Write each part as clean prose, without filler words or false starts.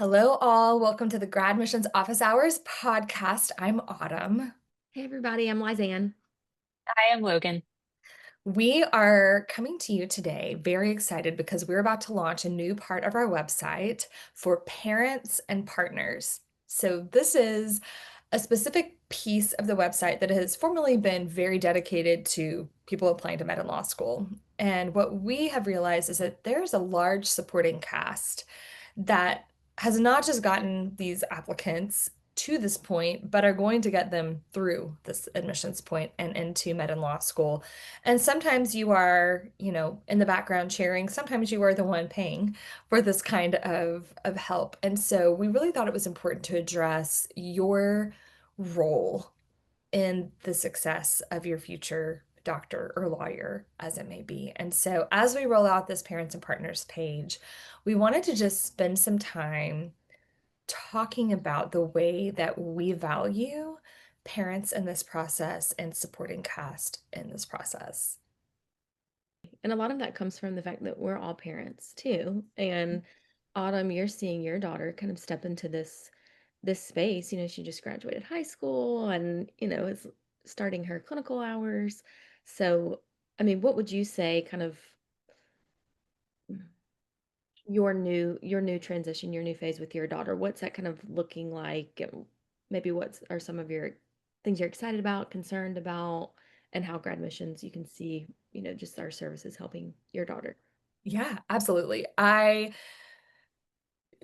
Hello, all. Welcome to the GradMissions Office Hours podcast. I'm Autumn. Hey everybody, I'm Lizanne. I am Logan. We are coming to you today very excited because we're about to launch a new part of our website for parents and partners. So, this is a specific piece of the website that has formerly been very dedicated to people applying to med and law school. And what we have realized is that there's a large supporting cast that has not just gotten these applicants to this point, but are going to get them through this admissions point and into med and law school. And sometimes you are, in the background cheering. Sometimes you are the one paying for this kind of help. And so we really thought it was important to address your role in the success of your future doctor or lawyer, as it may be. And so, as we roll out this parents and partners page, we wanted to just spend some time talking about the way that we value parents in this process and supporting cast in this process. And a lot of that comes from the fact that we're all parents too. And Autumn, you're seeing your daughter kind of step into this space. She just graduated high school and, is starting her clinical hours. So, I mean, what would you say kind of your new transition, your new phase with your daughter? What's that kind of looking like? And maybe what are some of your things you're excited about, concerned about, and how grad missions you can see, just our services helping your daughter. Yeah, absolutely. I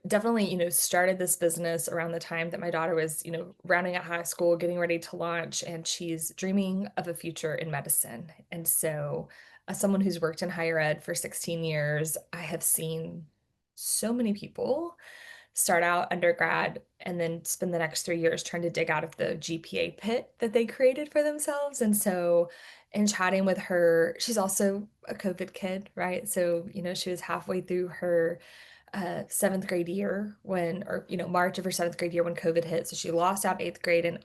definitely, started this business around the time that my daughter was, rounding out high school, getting ready to launch, and she's dreaming of a future in medicine. And so, as someone who's worked in higher ed for 16 years, I have seen so many people start out undergrad and then spend the next 3 years trying to dig out of the GPA pit that they created for themselves. And so, in chatting with her, she's also a COVID kid, right? So, she was halfway through her seventh grade year March of her seventh grade year when COVID hit. So she lost out eighth grade. And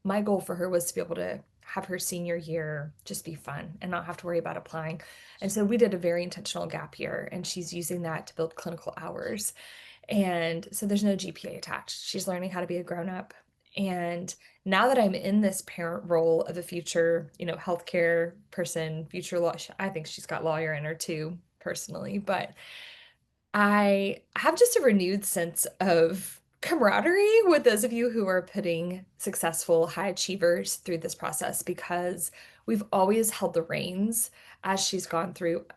my goal for her was to be able to have her senior year just be fun and not have to worry about applying. And so we did a very intentional gap year, and she's using that to build clinical hours. And so there's no GPA attached. She's learning how to be a grown up. And now that I'm in this parent role of a future, healthcare person, future law, I think she's got lawyer in her too, personally. But I have just a renewed sense of camaraderie with those of you who are putting successful high achievers through this process because we've always held the reins as she's gone through,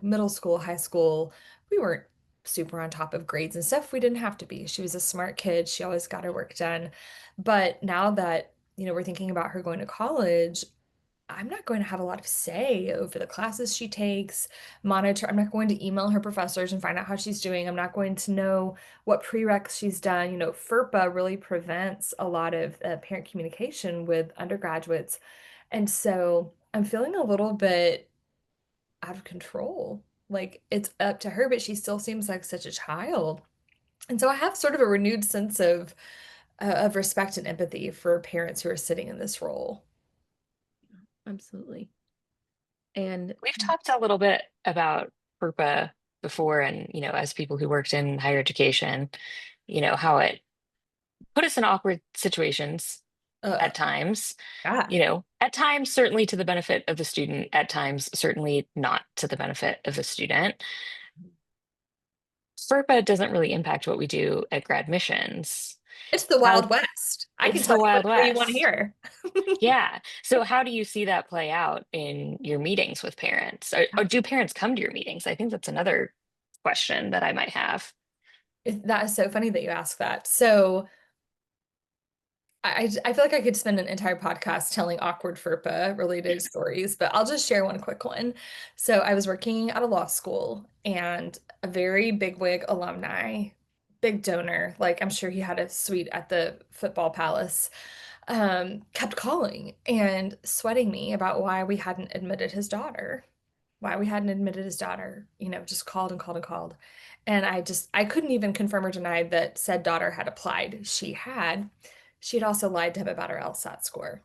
middle school, high school. We weren't super on top of grades and stuff. We didn't have to be. She was a smart kid. She always got her work done. But now that, we're thinking about her going to college, I'm not going to have a lot of say over the classes she takes, monitor. I'm not going to email her professors and find out how she's doing. I'm not going to know what prereqs she's done. FERPA really prevents a lot of parent communication with undergraduates. And so I'm feeling a little bit out of control. Like it's up to her, but she still seems like such a child. And so I have sort of a renewed sense of respect and empathy for parents who are sitting in this role. Absolutely. And We've talked a little bit about FERPA before, and as people who worked in higher education, how it put us in awkward situations Uh, at times. yeah. At times certainly to the benefit of the student, at times certainly not to the benefit of the student. FERPA doesn't really impact what we do at grad missions. It's the How Wild West. I can It's tell the you Wild whatever you want to West. hear. Yeah. So how do you see that play out in your meetings with parents? Or do parents come to your meetings? I think that's another question that I might have. That is so funny that you ask that. So I feel like I could spend an entire podcast telling awkward FERPA related stories, but I'll just share one quick one. So I was working at a law school, and a very bigwig alumni, big donor, like I'm sure he had a suite at the football palace, kept calling and sweating me about why we hadn't admitted his daughter. Just called and called and called. And I couldn't even confirm or deny that said daughter had applied. She had also lied to him about her LSAT score.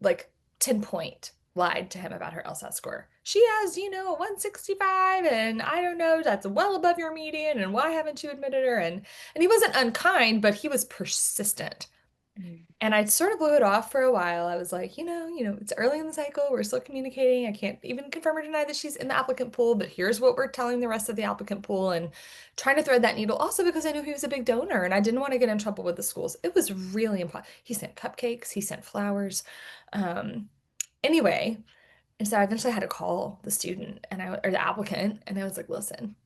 Like 10 point lied to him about her LSAT score. she has, a 165 and I don't know, that's well above your median and why haven't you admitted her? And he wasn't unkind, but he was persistent. Mm. And I sort of blew it off for a while. I was like, it's early in the cycle. We're still communicating. I can't even confirm or deny that she's in the applicant pool, but here's what we're telling the rest of the applicant pool and trying to thread that needle. Also because I knew he was a big donor and I didn't want to get in trouble with the schools. It was really important. He sent cupcakes, he sent flowers. Um, anyway, and so I eventually had to call the student or the applicant, and I was like, listen,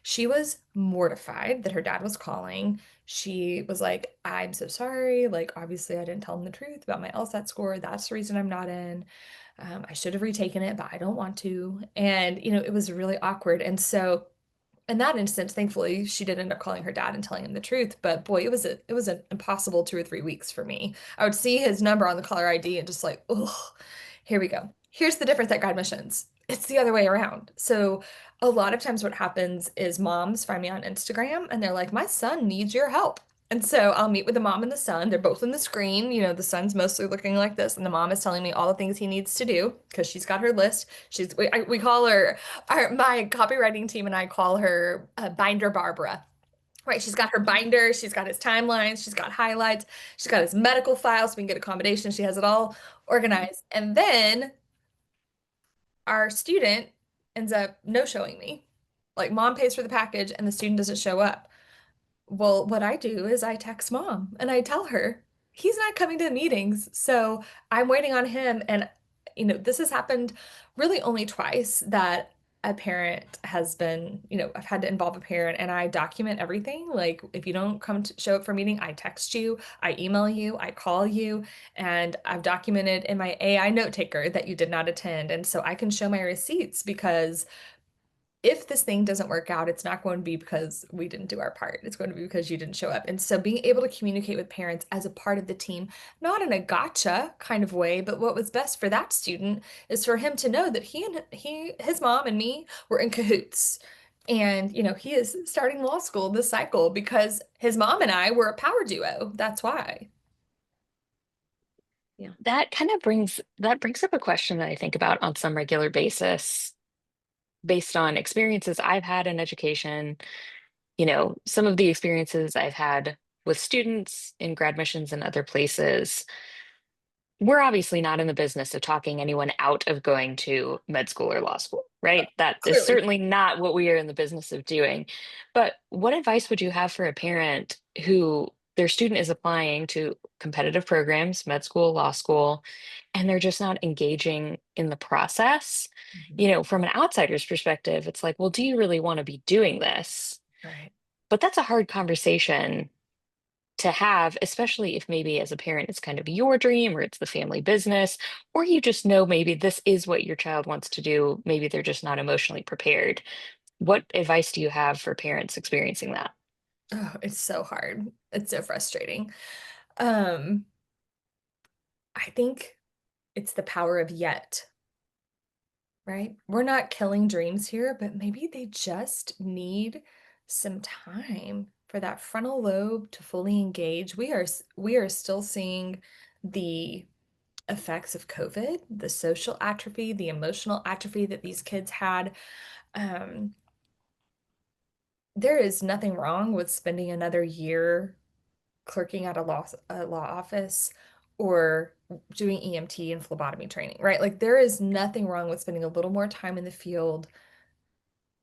she was mortified that her dad was calling. She was like, I'm so sorry. Like, obviously, I didn't tell him the truth about my LSAT score. That's the reason I'm not in. I should have retaken it, but I don't want to. And, it was really awkward. And so, in that instance, thankfully, she did end up calling her dad and telling him the truth. But boy, it was an impossible 2 or 3 weeks for me. I would see his number on the caller ID and just like, oh, here we go. Here's the difference at GradMissions. It's the other way around. So a lot of times what happens is moms find me on Instagram and they're like, my son needs your help. And so I'll meet with the mom and the son. They're both on the screen. The son's mostly looking like this, and the mom is telling me all the things he needs to do because she's got her list. We call her my copywriting team and I call her Binder Barbara. Right, she's got her binder, she's got his timelines, she's got highlights, she's got his medical files so we can get accommodation. She has it all organized. And then our student ends up no-showing me. Like mom pays for the package and the student doesn't show up. Well, what I do is I text mom and I tell her he's not coming to the meetings. So I'm waiting on him. And, this has happened really only twice that a parent has been, I've had to involve a parent and I document everything. Like if you don't come to show up for a meeting, I text you, I email you, I call you, and I've documented in my AI note taker that you did not attend. And so I can show my receipts because if this thing doesn't work out, it's not going to be because we didn't do our part. It's going to be because you didn't show up. And so being able to communicate with parents as a part of the team, not in a gotcha kind of way, but what was best for that student is for him to know that his mom and me were in cahoots. And, he is starting law school this cycle because his mom and I were a power duo. That's why. Yeah. That brings up a question that I think about on some regular basis based on experiences I've had in education, some of the experiences I've had with students in grad missions and other places. We're obviously not in the business of talking anyone out of going to med school or law school, right? That is Clearly. certainly not what we are in the business of doing. But what advice would you have for a parent who their student is applying to competitive programs, med school, law school, and they're just not engaging in the process? Mhm. From an outsider's perspective, it's like, well, do you really want to be doing this? Right. But that's a hard conversation to have, especially if maybe as a parent it's kind of your dream or it's the family business, or you just know maybe this is what your child wants to do. Maybe they're just not emotionally prepared. What advice do you have for parents experiencing that? Oh, it's so hard. It's so frustrating. Um, I think it's the power of yet. Right? We're not killing dreams here, but maybe they just need some time for that frontal lobe to fully engage. We are still seeing the effects of COVID, the social atrophy, the emotional atrophy that these kids had. Um, there is nothing wrong with spending another year clerking at a law office or doing EMT and phlebotomy training, right? Like there is nothing wrong with spending a little more time in the field.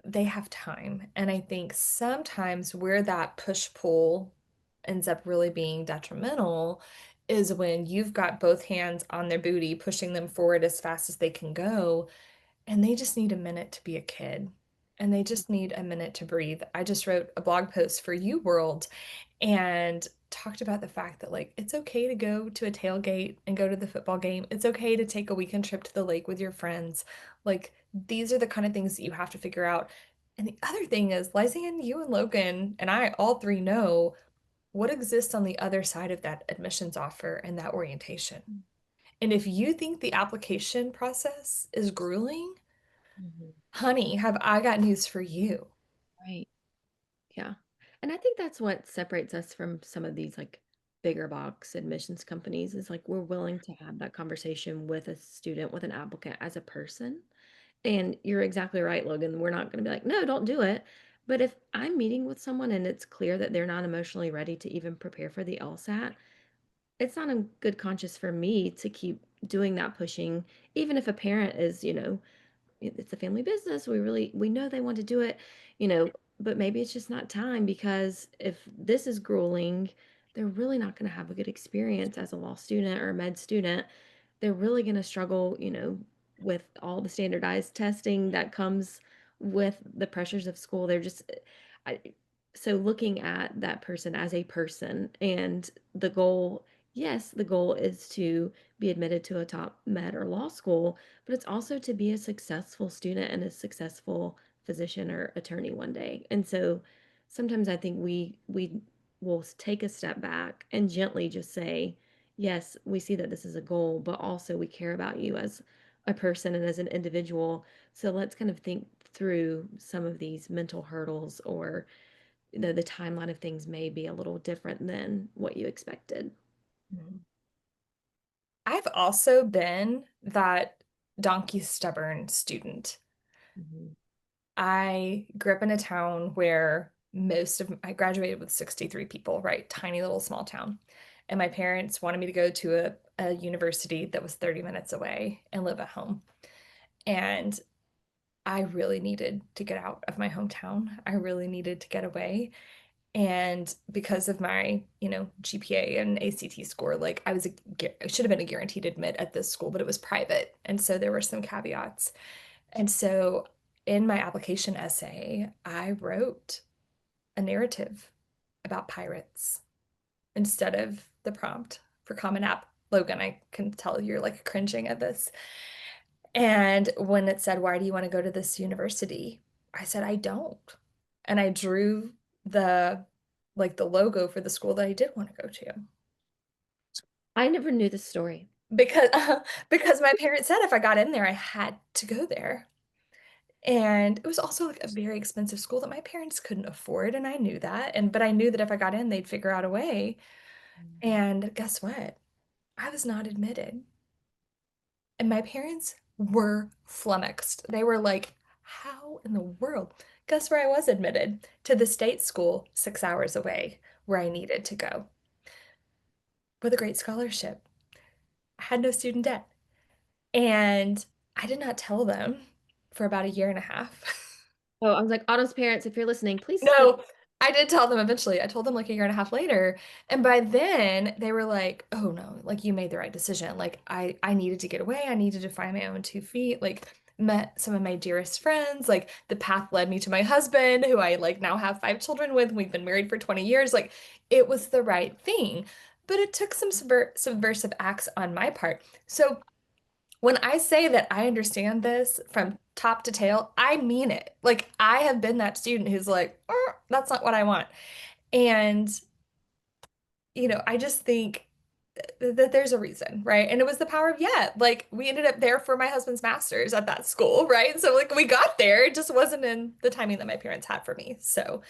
They have time. And I think sometimes where that push-pull ends up really being detrimental is when you've got both hands on their booty, pushing them forward as fast as they can go, and they just need a minute to be a kid. And they just need a minute to breathe. I just wrote a blog post for You World and talked about the fact that like it's okay to go to a tailgate and go to the football game. It's okay to take a weekend trip to the lake with your friends. Like these are the kind of things that you have to figure out. And the other thing is, Lizanne, you and Logan and I all three know what exists on the other side of that admissions offer and that orientation. And if you think the application process is grueling, Mhm. honey, have I got news for you. Right. Yeah. And I think that's what separates us from some of these like bigger box admissions companies is like we're willing to have that conversation with a student, with an applicant as a person And you're exactly right, Logan. We're not going to be like, no, don't do it. But if I'm meeting with someone and it's clear that they're not emotionally ready to even prepare for the LSAT, it's not in good conscience for me to keep doing that pushing, even if a parent is, it's a family business. We know they want to do it, you know, but maybe it's just not time because if this is grueling, they're really not going to have a good experience as a law student or a med student. They're really going to struggle, with all the standardized testing that comes with the pressures of school. I, so looking at that person as a person and the goal, yes, the goal is to be admitted to a top med or law school, but it's also to be a successful student and a successful physician or attorney one day. And so sometimes I think we will take a step back and gently just say, yes, we see that this is a goal, but also we care about you as a person and as an individual. So let's kind of think through some of these mental hurdles or the timeline of things may be a little different than what you expected. Mhm. I've also been that donkey stubborn student. Mhm. I grew up in a town where I graduated with 63 people, right? Tiny little small town. And my parents wanted me to go to a university that was 30 minutes away and live at home. And I really needed to get out of my hometown. I really needed to get away. And because of my, GPA and ACT score, like I should have been a guaranteed admit at this school, but it was private. And so there were some caveats. And so in my application essay, I wrote a narrative about pirates instead of the prompt for Common App. Logan, I can tell you're like cringing at this. And when it said, "Why do you want to go to this university?" I said, "I don't." And I drew the the logo for the school that I did want to go to I never knew the story. because because my parents said if I got in there, I had to go there. And it was also like a very expensive school that my parents couldn't afford, and I knew that. But I knew that if I got in, they'd figure out a way. And guess what? I was not admitted. And my parents were flummoxed. They were like, "How in the world?" Guess where I was admitted? To the state school 6 hours away where I needed to go with a great scholarship. I had no student debt. And I did not tell them for about a year and a half. Oh, I was like, Otto's parents, if you're listening, please let. No, I did tell them eventually. I told them like a year and a half later. And by then they were like, "Oh no, like you made the right decision. Like I needed to get away. I needed to find my own 2 feet." Like met some of my dearest friends. Like the path led me to my husband, who I like now have 5 children with. We've been married for 20 years. Like it was the right thing. But it took some subversive acts on my part. So when I say that I understand this from top to tail, I mean it. Like I have been that student who's like, that's not what I want." And, I just think that there's a reason, right? And it was the power of yet. Like we ended up there for my husband's master's at that school, right? So like we got there, it just wasn't in the timing that my parents had for me. So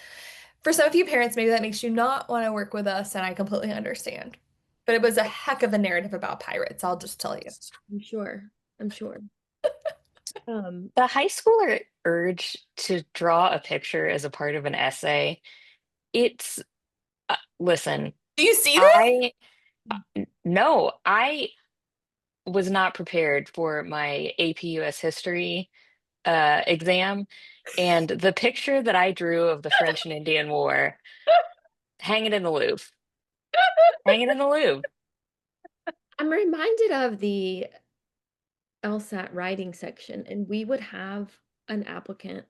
for some of you parents, maybe that makes you not want to work with us, and I completely understand. But it was a heck of a narrative about pirates, I'll just tell you. I'm sure. I'm sure. Um, The high schooler urge to draw a picture as a part of an essay, it's listen, Do you see this? I no, I was not prepared for my AP US history exam, and the picture that I drew of the French and Indian War, hang it in the Louvre. Hang it in the Louvre. I'm reminded of the LSAT writing section, and we would have an applicant.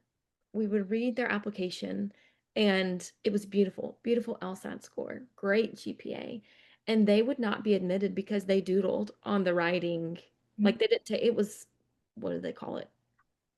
We would read their application, and it was beautiful, beautiful LSAT score, great GPA. And they would not be admitted because they doodled on the writing. Like they didn't take it was, what do they call it?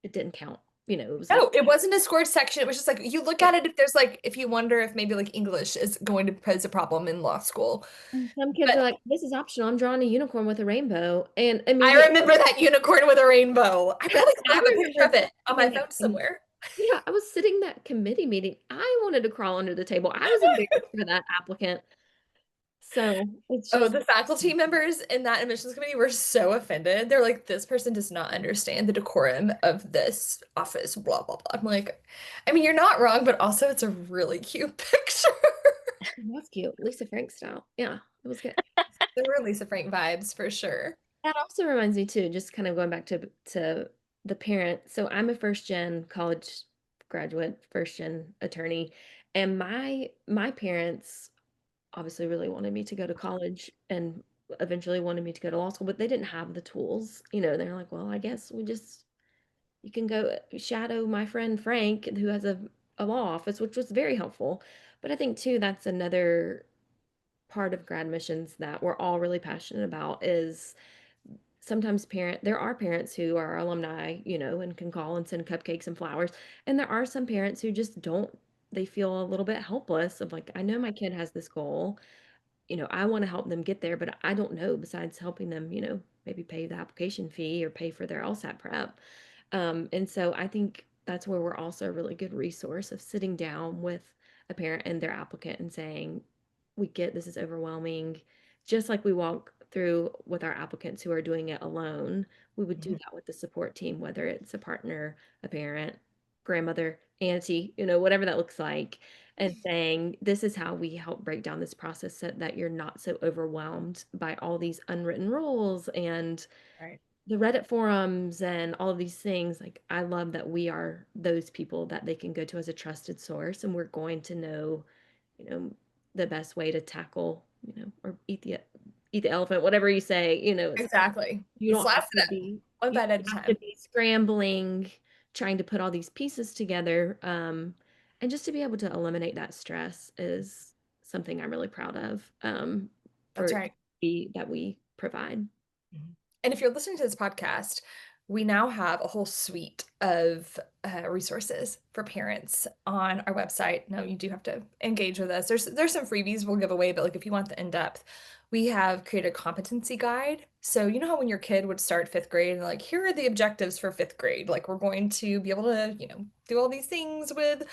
It didn't count. It was like No, it wasn't a score section. It was just like you look at it if there's like if you wonder if maybe like English is going to pose a problem in law school. some kids are But like, this is optional. I'm drawing a unicorn with a rainbow. And I immediately remember that unicorn with a rainbow. I probably still I have a picture of remember it on my sitting phone somewhere. yeah, I was sitting that committee meeting. I wanted to crawl under the table. I was embarrassed for that applicant. So it's Oh, just, the faculty members in that admissions committee were so offended. They're like, this person does not understand the decorum of this office, blah, blah, blah. I'm like, I mean, you're not wrong, but also it's a really cute picture. that's cute. Lisa Frank style. Yeah, it was good. There were Lisa Frank vibes for sure. That also reminds me too, just kind of going back to the parent. So I'm a first gen college graduate, first gen attorney, and my parents obviously really wanted me to go to college and eventually wanted me to go to law school, but they didn't have the tools. They're like, well, I guess you can go shadow my friend Frank, who has a law office, which was very helpful. But I think too, that's another part of grad missions that we're all really passionate about is sometimes there are parents who are alumni, and can call and send cupcakes and flowers. And there are some parents who just don't, they feel a little bit helpless of like, I know my kid has this goal, I want to help them get there, but I don't know besides helping them, maybe pay the application fee or pay for their LSAT prep. And so I think that's where we're also a really good resource of sitting down with a parent and their applicant and saying, we get this is overwhelming. Just like we walk through with our applicants who are doing it alone, we would do Mhm. that with the support team, whether it's a partner, a parent, grandmother, auntie, whatever that looks like, and saying, this is how we help break down this process so that you're not so overwhelmed by all these unwritten rules and Right. the Reddit forums and all of these things. Like, I love that we are those people that they can go to as a trusted source, and we're going to know, you know, the best way to tackle, or eat the elephant, whatever you say, Exactly. you don't Slice have to it up be one you bite at a don't have to time. be scrambling, trying to put all these pieces together. And just to be able to eliminate that stress is something I'm really proud of, That's for right. that we provide. Mhm. And if you're listening to this podcast, we now have a whole suite of resources for parents on our website. Now you do have to engage with us. There's some freebies we'll give away, but like if you want the in-depth, we have created a competency guide. So you know how when your kid would start fifth grade and like here are the objectives for fifth grade. Like we're going to be able to, do all these things with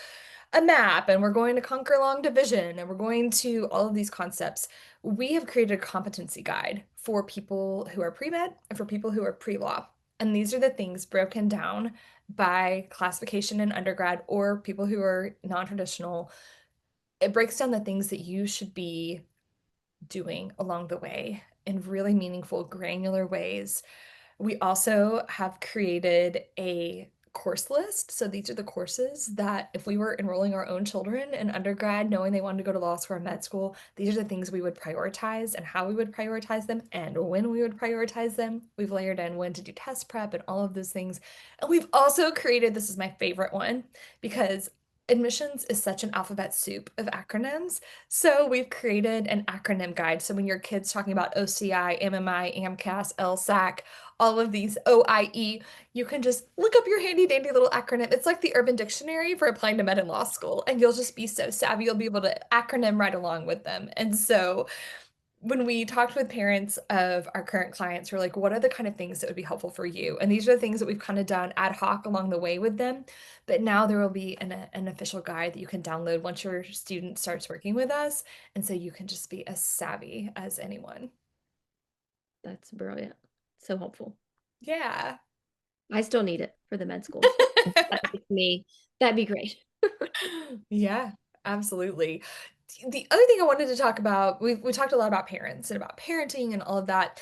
a map and we're going to conquer long division and we're going to all of these concepts. We have created a competency guide for people who are pre-med and for people who are pre-law. And these are the things broken down by classification in undergrad or people who are non-traditional. It breaks down the things that you should be doing along the way in really meaningful, granular ways. We also have created a course list. So these are the courses that if we were enrolling our own children in undergrad, knowing they wanted to go to law school or med school, these are the things we would prioritize and how we would prioritize them and when we would prioritize them. We've layered in when to do test prep and all of those things. And we've also created, this is my favorite one, because admissions is such an alphabet soup of acronyms. So we've created an acronym guide. So when your kid's talking about OCI, MMI, AMCAS, LSAC, all of these OIE, you can just look up your handy dandy little acronym. It's like the Urban Dictionary for applying to med and law school, and you'll just be so savvy. You'll be able to acronym right along with them. And so when we talked with parents of our current clients, we're like, what are the kind of things that would be helpful for you? And these are the things that we've kind of done ad hoc along the way with them. But now there will be an official guide that you can download once your student starts working with us. And so you can just be as savvy as anyone. That's brilliant. So helpful. Yeah. I still need it for the med schools. That'd be me. That'd be great. Yeah, absolutely. The other thing I wanted to talk about, we talked a lot about parents and about parenting and all of that.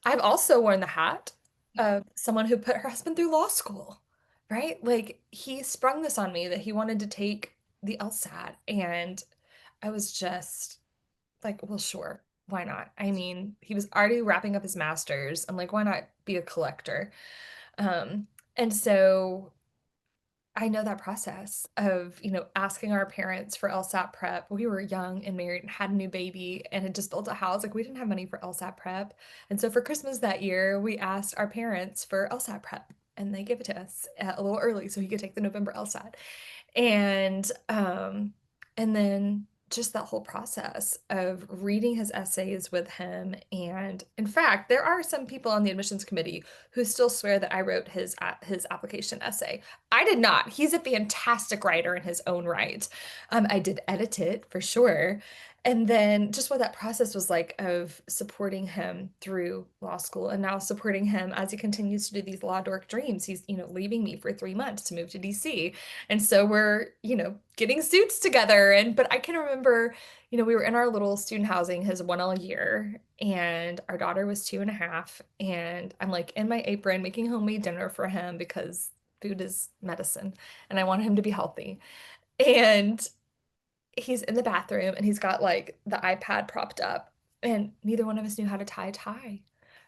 I've also worn the hat of someone who put her husband through law school, right? Like he sprung this on me that he wanted to take the LSAT, and I was just like, well, sure, why not? I mean, he was already wrapping up his master's. I'm like, why not be a collector? Um, and so I know that process of, asking our parents for LSAT prep. We were young and married and had a new baby and had just built a house. Like we didn't have money for LSAT prep. And so for Christmas that year, we asked our parents for LSAT prep and they gave it to us a little early so he could take the November LSAT. And then just that whole process of reading his essays with him. And in fact, there are some people on the admissions committee who still swear that I wrote his application essay. I did not. He's a fantastic writer in his own right. I did edit it for sure. And then just what that process was like of supporting him through law school and now supporting him as he continues to do these law dork dreams. He's, leaving me for 3 months to move to DC. And so we're, getting suits together. But I can remember, we were in our little student housing, his 1L year, and our daughter was 2.5. And I'm like in my apron making homemade dinner for him because food is medicine and I want him to be healthy. And he's in the bathroom and he's got like the iPad propped up and neither one of us knew how to tie a tie,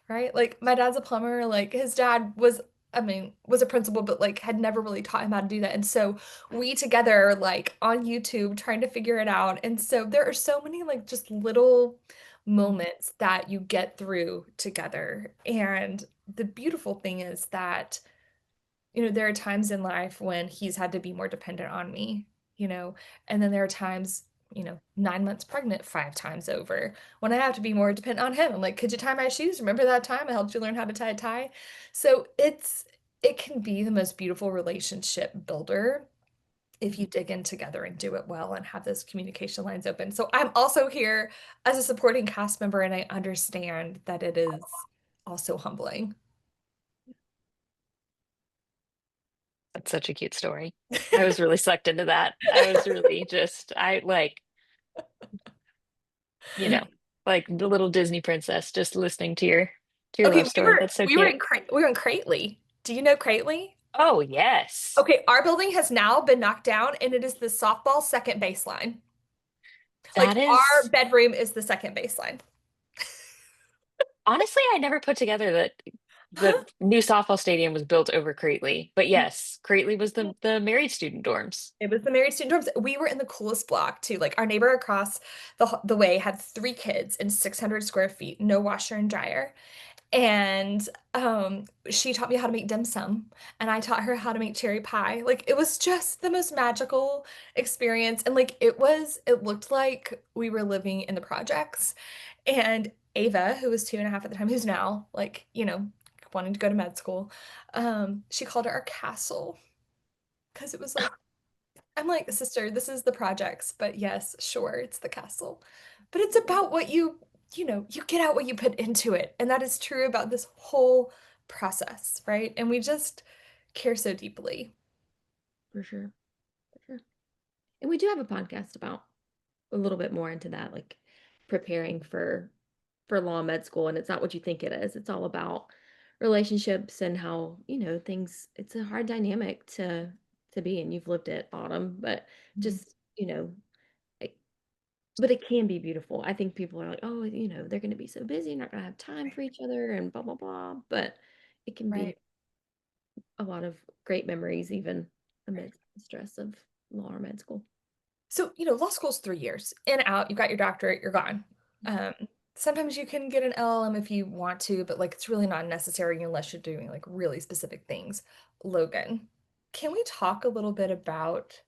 right? Like my dad's a plumber, like his dad was was a principal, but like had never really taught him how to do that. And so we together like on YouTube trying to figure it out. And so there are so many like just little moments that you get through together. And the beautiful thing is that there are times in life when he's had to be more dependent on me, you know, and then there are times, 9 months pregnant 5 times over when I have to be more dependent on him. I'm like, could you tie my shoes? Remember that time I helped you learn how to tie a tie? So it can be the most beautiful relationship builder if you dig in together and do it well and have those communication lines open. So I'm also here as a supporting cast member, and I understand that it is also humbling. That's such a cute story. I was really sucked into that. I was really just, I like, you know, like the little Disney princess, just listening to your Okay, love story. That's so cute. we were in Crately. Do you know Crately? Oh, yes. Okay, our building has now been knocked down and it is the softball second baseline. That Like our is bedroom is the second baseline. honestly, I never put together that the new softball stadium was built over Crately. But yes, Crately was the married student dorms. It was the married student dorms. We were in the coolest block too. Like our neighbor across the way had 3 kids in 600 square feet, no washer and dryer. And she taught me how to make dim sum, and I taught her how to make cherry pie. Like it was just the most magical experience. And like it looked like we were living in the projects. And Ava, who was 2.5 at the time, who's now like, wanting to go to med school, she called it our castle because it was like, I'm like, sister, this is the projects, but yes, sure, it's the castle. But it's about what you get out what you put into it. And that is true about this whole process, right? And we just care so deeply. For sure. For sure. And we do have a podcast about a little bit more into that, like preparing for law med school. And it's not what you think it is. It's all about relationships and how, things, it's a hard dynamic to be in. You've lived it, Autumn, but Mhm. just, it, but it can be beautiful. I think people are like, oh, they're going to be so busy, not going to have time for each other and blah, blah, blah. But it can be Right. a lot of great memories, even amidst the stress of law or med school. So, law school's 3 years. In, out, you got your doctorate, you're gone. Um, Sometimes you can get an LLM if you want to, but like it's really not necessary unless you're doing like really specific things. Logan, can we talk a little bit about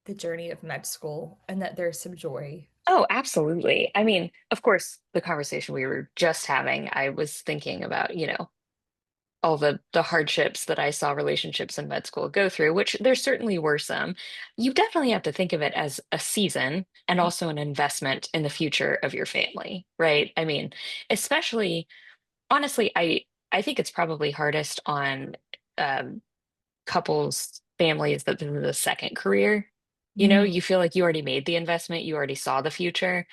the journey of med school and that there's some joy? Oh, absolutely. I mean, of course, the conversation we were just having, I was thinking about, all the hardships that I saw relationships in med school go through, which there certainly were some. You definitely have to think of it as a season and also an investment in the future of your family, right? I mean, especially honestly, I think it's probably hardest on um, couples, families that this is a second career. Mm, You feel like you already made the investment, you already saw the future,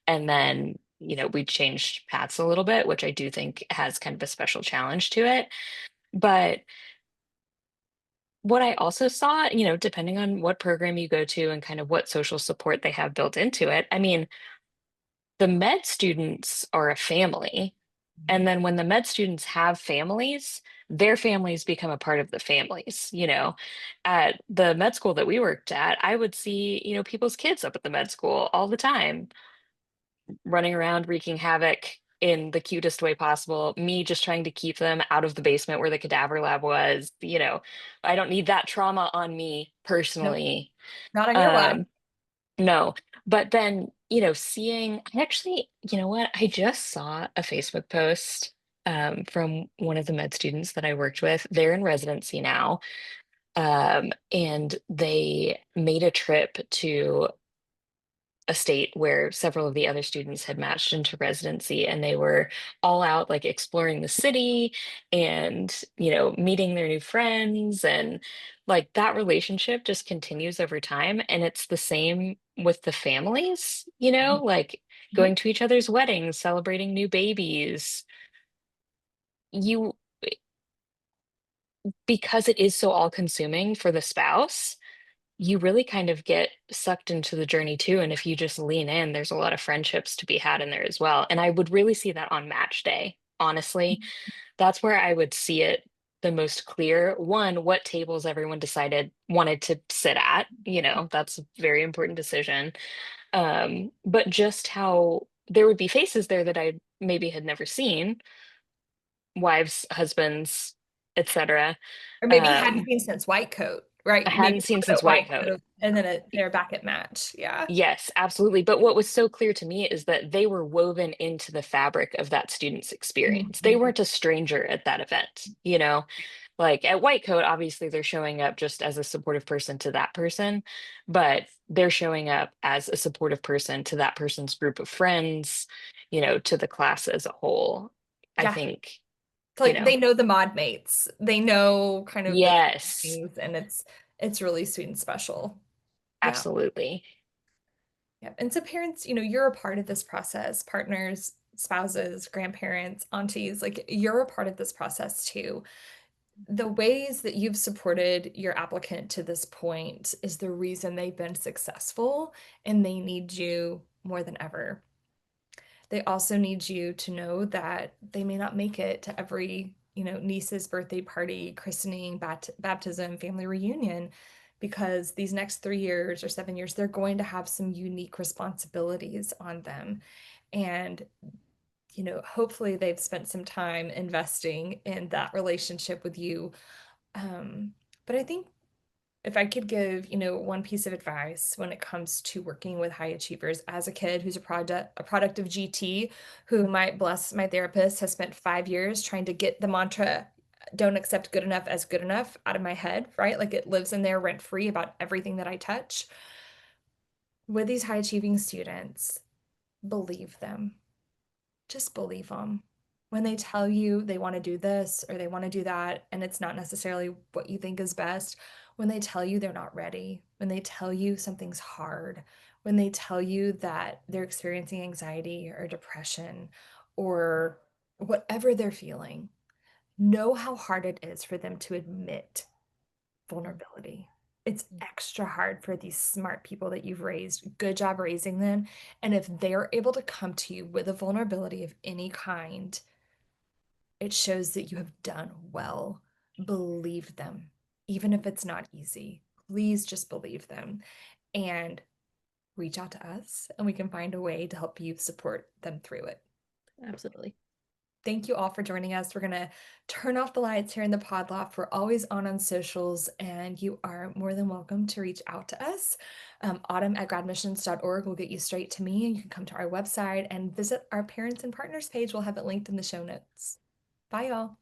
and then we changed paths a little bit, which I do think has kind of a special challenge to it. But what I also saw, depending on what program you go to and kind of what social support they have built into it, I mean, the med students are a family. And then when the med students have families, their families become a part of the families. At the med school that we worked at, I would see, people's kids up at the med school all the time, running around wreaking havoc in the cutest way possible. Me just trying to keep them out of the basement where the cadaver lab was. I don't need that trauma on me nope, personally. not on your watch. Um, no, but then, seeing, I actually, you know what? I just saw a Facebook post from one of the med students that I worked with. They're in residency now. And they made a trip to a state where several of the other students had matched into residency, and they were all out like exploring the city and, meeting their new friends, and like that relationship just continues over time. And it's the same with the families, like Mhm. going to each other's weddings, celebrating new babies. You, because it is so all consuming for the spouse, you really kind of get sucked into the journey too. And if you just lean in, there's a lot of friendships to be had in there as well. And I would really see that on match day. Honestly, that's where I would see it the most clear. One, what tables everyone decided wanted to sit at, that's a very important decision. But just how there would be faces there that I maybe had never seen, wives, husbands, etc. Or maybe hadn't Um, seen since White Coat, I right? Maybe hadn't seen at since White White Coat. Coat, and then they're back at match. Yeah. Yes, absolutely. But what was so clear to me is that they were woven into the fabric of that student's experience. They Mhm. weren't a stranger at that event. Like at White Coat, obviously they're showing up just as a supportive person to that person, but they're showing up as a supportive person to that person's group of friends, to the class as a whole. I Yeah. think, It's like they know the mod mates. They know kind of the yes, things, and it's really sweet and special. Yeah. absolutely. Yeah. And so parents, you're a part of this process, partners, spouses, grandparents, aunties, like you're a part of this process too. The ways that you've supported your applicant to this point is the reason they've been successful, and they need you more than ever. They also need you to know that they may not make it to every, niece's birthday party, christening, baptism, family reunion, because these next 3 years or 7 years, they're going to have some unique responsibilities on them. And, hopefully they've spent some time investing in that relationship with you. Um, but I think if I could give, one piece of advice when it comes to working with high achievers as a kid who's a product of GT, who might bless my therapist has spent 5 years trying to get the mantra don't accept good enough as good enough out of my head, right? Like it lives in there rent free about everything that I touch. With these high achieving students, believe them. Just believe them. When they tell you they want to do this or they want to do that, and it's not necessarily what you think is best, when they tell you they're not ready, when they tell you something's hard, when they tell you that they're experiencing anxiety or depression or whatever they're feeling, know how hard it is for them to admit vulnerability. It's extra hard for these smart people that you've raised. Good job raising them. And if they're able to come to you with a vulnerability of any kind, it shows that you have done well. Believe them, even if it's not easy. Please just believe them and reach out to us, and we can find a way to help you support them through it. Absolutely. Thank you all for joining us. We're going to turn off the lights here in the pod loft. We're always on socials, and you are more than welcome to reach out to us. Autumn@gradmissions.org will get you straight to me. You can come to our website and visit our parents and partners page. We'll have it linked in the show notes. Bye, y'all.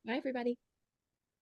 Bye, everybody.